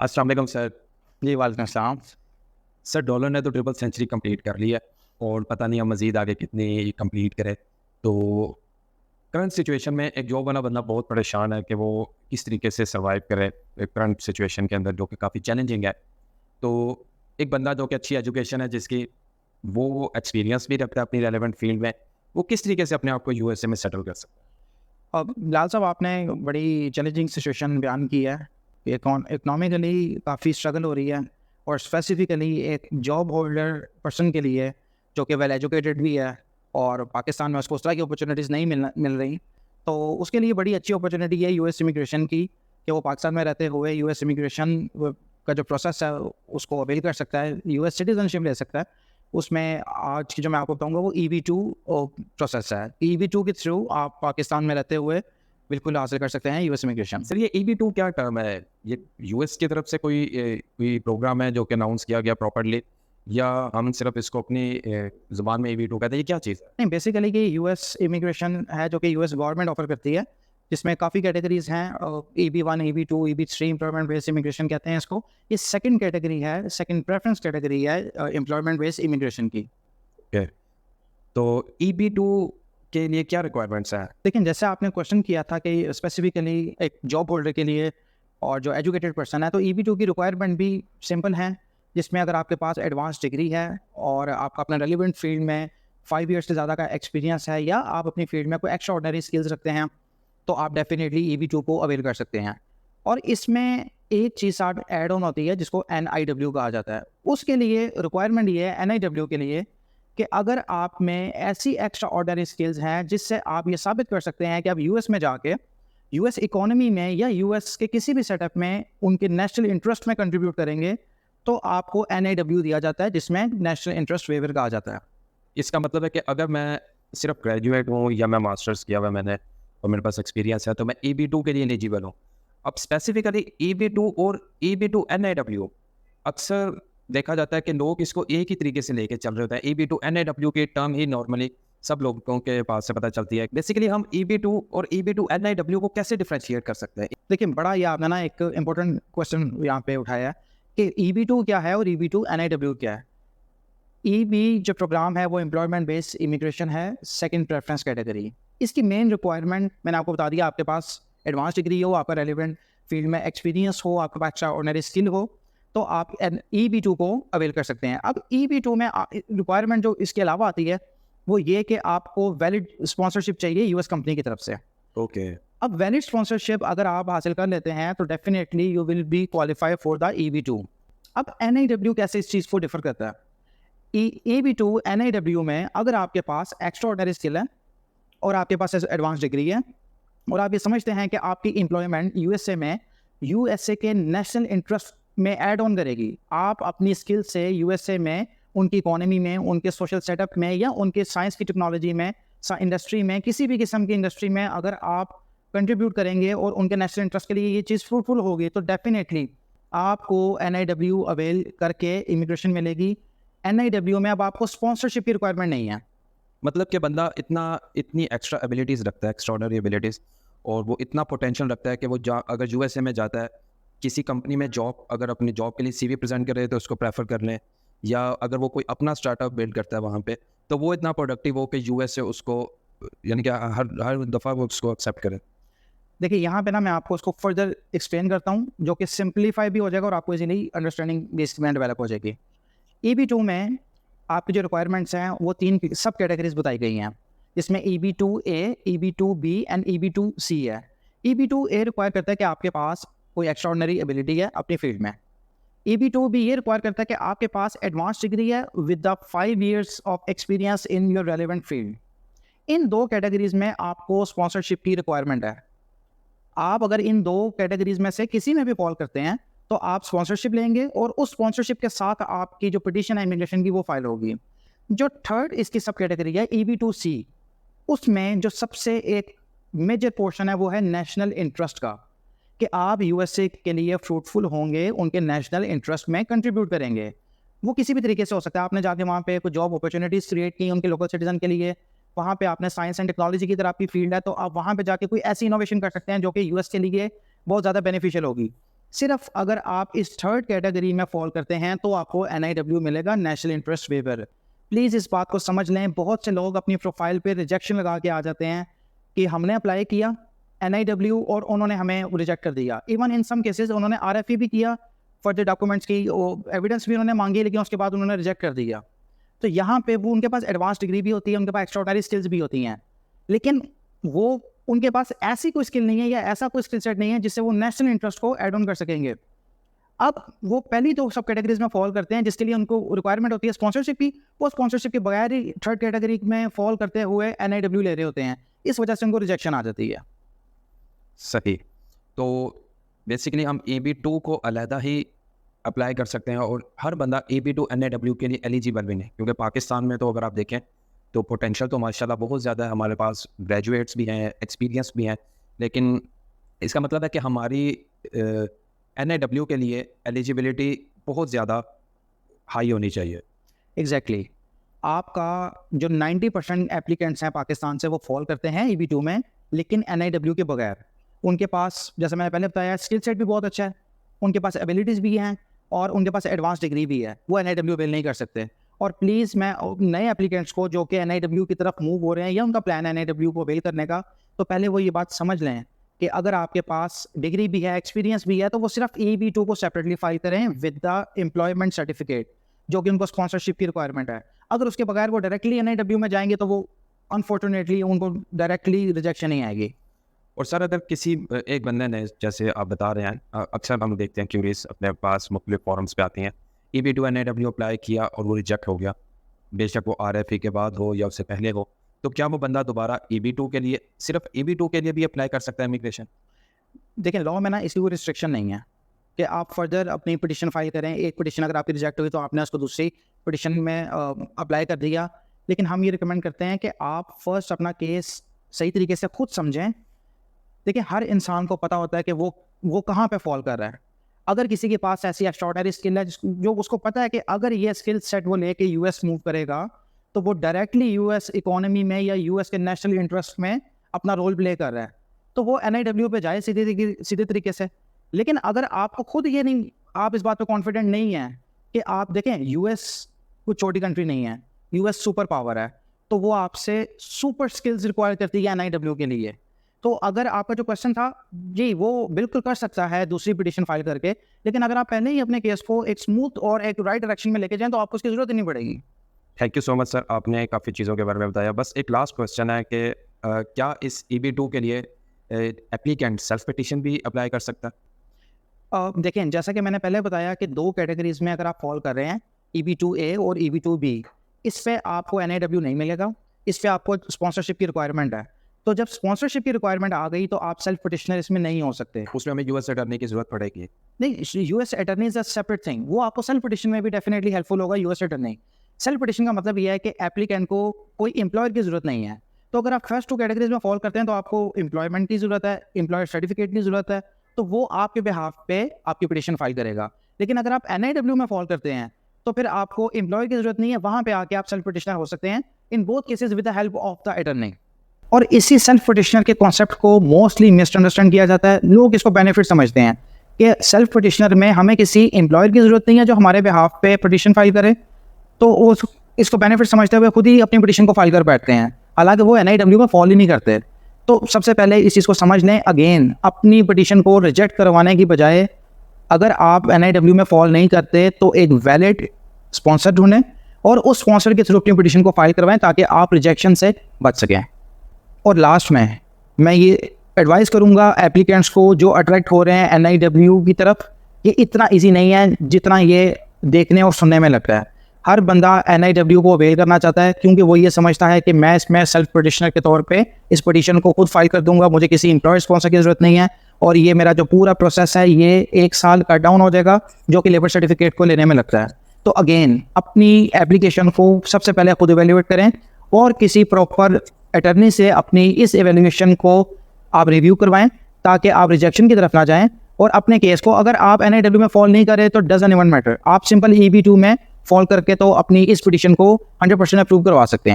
अस्सलाम वालेकुम सर। जी, वालेकुम अस्सलाम। सर डॉलर ने तो ट्रिपल सेंचुरी कंप्लीट कर ली है और पता नहीं हम मज़ीद आगे कितनी कंप्लीट करें। तो करंट सिचुएशन में एक जॉब वाला बंदा बहुत परेशान है कि वो किस तरीके से सर्वाइव करे करंट सिचुएशन के अंदर, जो कि काफ़ी चैलेंजिंग है। तो एक बंदा जो कि अच्छी एजुकेशन है, जिसकी वो एक्सपीरियंस भी रखता है अपनी रेलेवेंट फील्ड में, वो किस तरीके से अपने आप को यूएसए में सेटल कर सकता है? अब लाल साहब, आपने बड़ी चैलेंजिंग सिचुएशन बयान की है। इकोनॉमिकली काफ़ी स्ट्रगल हो रही है और स्पेसिफिकली एक जॉब होल्डर पर्सन के लिए जो कि वेल एजुकेटेड भी है और पाकिस्तान में उसको उस तरह की अपॉर्चुनिटीज़ नहीं मिल रही, तो उसके लिए बड़ी अच्छी अपॉर्चुनिटी है यूएस इमिग्रेशन की कि वो पाकिस्तान में रहते हुए यूएस इमिग्रेशन का जो प्रोसेस है उसको अवेल कर सकता है, यूएस सिटीजनशिप ले सकता है। उसमें आज की जो मैं आपको बताऊंगा वो EB2 प्रोसेस है। EB2 के थ्रू आप पाकिस्तान में रहते हुए बिल्कुल हासिल कर सकते हैं यूएस इमिग्रेशन। सर ये EB2 क्या टर्म है? ये यूएस की तरफ से कोई प्रोग्राम है जो कि अनाउंस किया गया प्रॉपर्ली, या हम सिर्फ इसको अपनी ज़ुबान में EB2 कहते हैं? ये क्या चीज़ है? नहीं, बेसिकली कि यूएस इमिग्रेशन है जो कि यूएस गवर्नमेंट ऑफर करती है, जिसमें काफ़ी कैटेगरीज हैं। EB1, EB2, EB3 employment based immigration कहते हैं इसको। ये सेकंड कैटेगरी है, सेकंड प्रेफरेंस कैटेगरी है एम्प्लॉयमेंट बेस्ड इमिग्रेशन की। ओके। तो EB2 के लिए क्या रिक्वायरमेंट्स हैं? लेकिन जैसे आपने क्वेश्चन किया था कि स्पेसिफिकली एक जॉब होल्डर के लिए और जो एजुकेटेड पर्सन है, तो EB2 की रिक्वायरमेंट भी सिंपल है, जिसमें अगर आपके पास एडवांस डिग्री है और आपका अपना रेलिवेंट फील्ड में 5 ईयर्स से ज़्यादा का एक्सपीरियंस है, या आप अपनी फील्ड में कोई एक्स्ट्रा ऑर्डिनरी स्किल्स रखते हैं, तो आप डेफिनेटली EB2 को अवेल कर सकते हैं। और इसमें एक चीज़ आप ऐड ऑन होती है जिसको NIW कहा जाता है। उसके लिए रिक्वायरमेंट ये है NIW के लिए कि अगर आप में ऐसी एक्स्ट्रा ऑर्डिनरी स्किल्स हैं जिससे आप ये साबित कर सकते हैं कि आप यूएस में जाके यूएस इकोनॉमी में या यूएस के किसी भी सेटअप में उनके नेशनल इंटरेस्ट में कंट्रीब्यूट करेंगे, तो आपको NIW दिया जाता है, जिसमें नेशनल इंटरेस्ट वेवर कहा जाता है। इसका मतलब है कि अगर मैं सिर्फ ग्रेजुएट हूँ या मैं मास्टर्स किया हुआ है मैंने और मेरे पास एक्सपीरियंस है, तो मैं EB2 के लिए एलिजिबल हूँ। अब स्पेसिफिकली EB2 और EB2 NIW, अक्सर देखा जाता है कि लोग इसको एक ही तरीके से लेके चल रहे होते हैं। EB2 NIW की टर्म ही नॉर्मली सब लोगों के पास से पता चलती है। बेसिकली हम EB2 और EB2 NIW को कैसे डिफरेंशिएट कर सकते हैं? देखिए, बड़ा ये आपने ना एक इम्पोर्टेंट क्वेश्चन यहाँ पे उठाया है कि EB2 क्या है और EB2 NIW क्या है। EB जो प्रोग्राम है वो एम्प्लॉयमेंट बेस्ड इमिग्रेशन है, सेकंड प्रेफरेंस कैटेगरी। इसकी मेन रिक्वायरमेंट मैंने आपको बता दिया, आपके पास एडवांस डिग्री हो, आपका रेलिवेंट फील्ड में एक्सपीरियंस हो, आपके पास एक्स्ट्रा ऑर्डिनरी स्किल हो, तो आप EB2 को अवेल कर सकते हैं। अब EB2 में रिक्वायरमेंट जो इसके अलावा आती है वो ये कि आपको वैलिड स्पॉन्सरशिप चाहिए यूएस कंपनी की तरफ से। ओके। अब वैलिड स्पॉन्सरशिप अगर आप हासिल कर लेते हैं तो definitely you will be qualify for the EB2। अब NIW कैसे इस चीज़ को डिफर करता है? EB2 NIW में अगर आपके पास एक्स्ट्रा ऑर्डिनरी स्किल है और आपके पास एडवांस डिग्री है और आप ये समझते हैं कि आपकी एम्प्लॉयमेंट यूएसए के नेशनल इंटरेस्ट में ऐड ऑन करेगी, आप अपनी स्किल से यूएसए में उनकी इकोनॉमी में, उनके सोशल सेटअप में या उनके साइंस की टेक्नोलॉजी में, इंडस्ट्री में, किसी भी किस्म की इंडस्ट्री में अगर आप कंट्रीब्यूट करेंगे और उनके नेशनल इंटरेस्ट के लिए ये चीज़ फ्रूटफुल होगी, तो डेफिनेटली आपको NIW अवेल करके इमिग्रेशन मिलेगी। NIW में अब आपको स्पॉन्सरशिप की रिक्वायरमेंट नहीं है। मतलब कि बंदा इतनी एक्स्ट्रा एबिलिटीज़ रखता है, एक्स्ट्राऑर्डिनरी एबिलिटीज़, और वो इतना पोटेंशियल रखता है कि वो अगर यूएसए में जाता है, किसी कंपनी में जॉब, अगर अपनी जॉब के लिए CV प्रेजेंट कर रहे हैं तो उसको प्रेफर कर लें, या अगर वो कोई अपना स्टार्टअप बिल्ड करता है वहाँ पे, तो वो इतना प्रोडक्टिव हो कि यूएसए उसको, यानी कि हर दफ़ा वो उसको एक्सेप्ट करे। देखिए, यहाँ पे ना मैं आपको उसको फर्दर एक्सप्लेन करता हूँ, जो कि सिंप्लीफाई भी हो जाएगा और आपको इजीली अंडरस्टैंडिंग बेसिकली डेवलप हो जाएगी। EB2 में आपकी जो रिक्वायरमेंट्स हैं वो 3 सब कैटेगरीज बताई गई हैं, जिसमें EB2A, EB2B एंड EB2C है। EB2A रिक्वायर करता है कि आपके पास कोई एक्स्ट्राऑर्डिनरी एबिलिटी है अपनी फील्ड में। EB2B ये रिक्वायर करता है कि आपके पास एडवांस डिग्री है with the 5 years of experience in your relevant field. In 2 categories में आपको स्पॉन्सरशिप की रिक्वायरमेंट है। आप अगर इन 2 कैटेगरीज में से किसी में भी फॉल करते हैं तो आप स्पॉन्सरशिप लेंगे और उस स्पॉन्सरशिप के साथ आपकी जो पिटीशन है इमिग्रेशन की वो फाइल होगी। जो थर्ड इसकी सब कैटेगरी है EB2C, उसमें जो सबसे एक मेजर पोर्शन है वो है नेशनल इंटरेस्ट का, कि आप यूएसए के लिए फ्रूटफुल होंगे, उनके नेशनल इंटरेस्ट में कंट्रीब्यूट करेंगे। वो किसी भी तरीके से हो सकता है, आपने जाके वहाँ पे कोई जॉब अपॉर्चुनिटीज़ क्रिएट की उनके लोकल सिटीजन के लिए, वहाँ पे आपने साइंस एंड टेक्नोलॉजी की तरह आपकी फील्ड है, तो आप वहाँ पे जाके कोई ऐसी इनोवेशन कर सकते हैं जो कि यूएस के लिए बहुत ज़्यादा बेनिफिशियल होगी। सिर्फ अगर आप इस थर्ड कैटेगरी में फॉल करते हैं तो आपको NIW मिलेगा, नेशनल इंटरेस्ट वेवर। प्लीज़ इस बात को समझ लें। बहुत से लोग अपनी प्रोफाइल पे रिजेक्शन लगा के आ जाते हैं कि हमने अप्लाई किया NIW और उन्होंने हमें रिजेक्ट कर दिया। इवन इन सम केसेस उन्होंने RFE भी किया, फर्दर डॉक्यूमेंट्स की एविडेंस भी उन्होंने मांगी, लेकिन उसके बाद उन्होंने रिजेक्ट कर दिया। तो यहाँ पे वो उनके पास एडवांस डिग्री भी होती है, उनके पास एक्स्ट्राऑर्डिनरी स्किल्स भी होती हैं, लेकिन वो उनके पास ऐसी कोई स्किल नहीं है या ऐसा कोई स्किल सेट नहीं है जिससे वो नेशनल इंटरेस्ट को ऐड ऑन कर सकेंगे। अब वो पहली तो सब कैटेगरीज में फॉल करते हैं जिसके लिए उनको रिक्वायरमेंट होती है स्पॉन्सरशिप की। वो स्पॉन्सरशिप के बगैर ही थर्ड कैटेगरी में फॉल करते हुए NIW ले रहे होते हैं, इस वजह से उनको रिजेक्शन आ जाती है। सही। तो बेसिकली हम EB2 को अलहदा ही अप्लाई कर सकते हैं और हर बंदा EB2 NIW के लिए एलिजिबल भी नहीं, क्योंकि पाकिस्तान में तो अगर आप देखें तो पोटेंशियल तो माशाल्लाह बहुत ज़्यादा है, हमारे पास ग्रेजुएट्स भी हैं, एक्सपीरियंस भी हैं, लेकिन इसका मतलब है कि हमारी NIW के लिए एलिजिबिलिटी बहुत ज़्यादा हाई होनी चाहिए। एग्जैक्टली आपका जो 90% एप्लीकेंट्स हैं पाकिस्तान से वो फॉल करते हैं EB2 में, लेकिन NIW के बगैर। उनके पास, जैसे मैंने पहले बताया, स्किल सेट भी बहुत अच्छा है, उनके पास एबिलिटीज़ भी हैं और उनके पास एडवांस डिग्री भी है, वो NIW अवेल नहीं कर सकते। और प्लीज़ मैं नए एप्लीकेंट्स को जो कि NIW की तरफ मूव हो रहे हैं या उनका प्लान है NIW को अवेल करने का, तो पहले वो ये बात समझ लें कि अगर आपके पास डिग्री भी है, एक्सपीरियंस भी है, तो वो सिर्फ EB2 को सेपरेटली फाइल करें विद द एम्प्लॉयमेंट सर्टिफिकेट, जो कि उनको स्पॉन्सरशिप की रिक्वायरमेंट है। अगर उसके बगैर वो डायरेक्टली NIW में जाएंगे तो वो अनफॉर्चुनेटली उनको डायरेक्टली रिजेक्शन ही आएगी। और सर अगर किसी एक बंदे ने, जैसे आप बता रहे हैं, अक्सर हम देखते हैं क्यूरीज अपने पास मुख्तलिफ फॉरम्स पे आती हैं, EB2 NIW अप्लाई किया और वो रिजेक्ट हो गया, बेशक वो RFE के बाद हो या उससे पहले हो, तो क्या वो बंदा दोबारा EB2 के लिए, सिर्फ EB2 के लिए भी अप्लाई कर सकता है इमिग्रेशन? देखिए लॉ में ना इसकी कोई रिस्ट्रिक्शन नहीं है कि आप फर्दर अपनी पिटिशन फाइल करें। एक पिटिशन अगर आपकी रिजेक्ट हुई तो आपने उसको दूसरी पिटिशन में अप्लाई कर दिया, लेकिन हम ये रिकमेंड करते हैं कि आप फर्स्ट अपना केस सही तरीके से खुद समझें। देखिए हर इंसान को पता होता है कि वो कहाँ पे फॉल कर रहा है। अगर किसी के पास ऐसी एक्स्ट्राऑर्डिनरी स्किल है जो उसको पता है कि अगर ये स्किल सेट वो लेके US मूव करेगा तो वो डायरेक्टली US इकोनॉमी में या US के नेशनल इंटरेस्ट में अपना रोल प्ले कर रहा है, तो वो NIW पे जाए सीधे तरीके से। लेकिन अगर आपको खुद ये नहीं, आप इस बात पे कॉन्फिडेंट नहीं है कि आप देखें US कोई छोटी कंट्री नहीं है, US सुपर पावर है, तो वो आपसे सुपर स्किल्स रिक्वायर करती है NIW के लिए। तो अगर आपका जो क्वेश्चन था जी, वो बिल्कुल कर सकता है दूसरी पिटिशन फाइल करके, लेकिन अगर आप पहले ही अपने केस को एक स्मूथ और एक राइट डायरेक्शन में लेके जाएं तो आपको उसकी ज़रूरत ही नहीं पड़ेगी। Thank you so much sir, आपने काफ़ी चीज़ों के बारे में बताया। बस एक लास्ट क्वेश्चन है कि क्या इस EB2 के लिए एप्लीकेंट सेल्फ पिटिशन भी अप्लाई कर सकता है? देखें जैसा कि मैंने पहले बताया कि 2 कैटेगरीज में अगर आप फॉल कर रहे हैं, EB2A और EB2B, इस पे आपको NIW नहीं मिलेगा, इस पे आपको स्पॉन्सरशिप की रिक्वायरमेंट है। तो जब स्पॉन्सरशिप की रिक्वायरमेंट आ गई तो आप सेल्फ पिटिशनर इसमें नहीं हो सकते। उसमें हमें US अटर्नी की ज़रूरत पड़ेगी? नहीं, US attorney is a separate thing, वो आपको सेल्फ पिटिशन में भी डेफिनेटली हेल्पफुल होगा US अटर्नी। सेल्फ पिटिशन का मतलब ये है कि एप्लीकेंट को कोई एम्प्लॉयर की ज़रूरत नहीं है। तो अगर आप फर्स्ट 2 कैटेगरीज में फॉल करते हैं तो आपको एम्प्लॉयमेंट की ज़रूरत है, एम्प्लॉयर सर्टिफिकेट की ज़रूरत है, तो वो आपके बिहाफ पे आपकी पिटिशन फाइल करेगा। लेकिन अगर आप NIW में फॉल करते हैं तो फिर आपको एम्प्लॉयर की ज़रूरत नहीं है, वहाँ पे आके आप सेल्फ पिटिशनर हो सकते हैं in both cases with the help of the attorney. और इसी सेल्फ पिटिशनर के कॉन्सेप्ट को मोस्टली मिसअंडरस्टैंड किया जाता है। लोग इसको बेनिफिट समझते हैं कि सेल्फ पिटिशनर में हमें किसी एम्प्लॉयर की ज़रूरत नहीं है जो हमारे बिहाफ पे पिटिशन फाइल करे, तो इसको बेनिफिट समझते हुए खुद ही अपनी पिटिशन को फाइल कर बैठते हैं, हालांकि वो NIW में फॉल ही नहीं करते। तो सबसे पहले इस चीज़ को समझ लें। अगेन, अपनी पिटिशन को रिजेक्ट करवाने की बजाय अगर आप NIW में फॉल नहीं करते तो एक वैलिड स्पॉन्सर ढूंढें और उस स्पॉन्सर के थ्रू अपनी पिटिशन को फाइल करवाएं ताकि आप रिजेक्शन से बच सकें। और लास्ट में मैं ये एडवाइस करूंगा एप्लीकेंट्स को जो अट्रैक्ट हो रहे हैं NIW की तरफ, ये इतना इजी नहीं है जितना ये देखने और सुनने में लगता है। हर बंदा NIW को अवेल करना चाहता है क्योंकि वो ये समझता है कि मैं इसमें सेल्फ पिटिशनर के तौर पे इस पिटिशन को खुद फाइल कर दूंगा, मुझे किसी एम्प्लॉयर स्पॉन्सर की ज़रूरत नहीं है, और ये मेरा जो पूरा प्रोसेस है ये 1 साल कट डाउन हो जाएगा जो कि लेबर सर्टिफिकेट को लेने में लगता है। तो अगेन, अपनी एप्लीकेशन को सबसे पहले खुद इवेल्युएट करें और किसी प्रॉपर अटर्नी से अपनी इस एवेल्युएशन को आप रिव्यू करवाएं ताकि आप रिजेक्शन की तरफ ना जाएं। और अपने केस को, अगर आप NIW में फॉल नहीं करें तो डजंट इवन मैटर, आप सिंपल EB2 में फॉल करके तो अपनी इस पिटिशन को 100% अप्रूव करवा सकते हैं।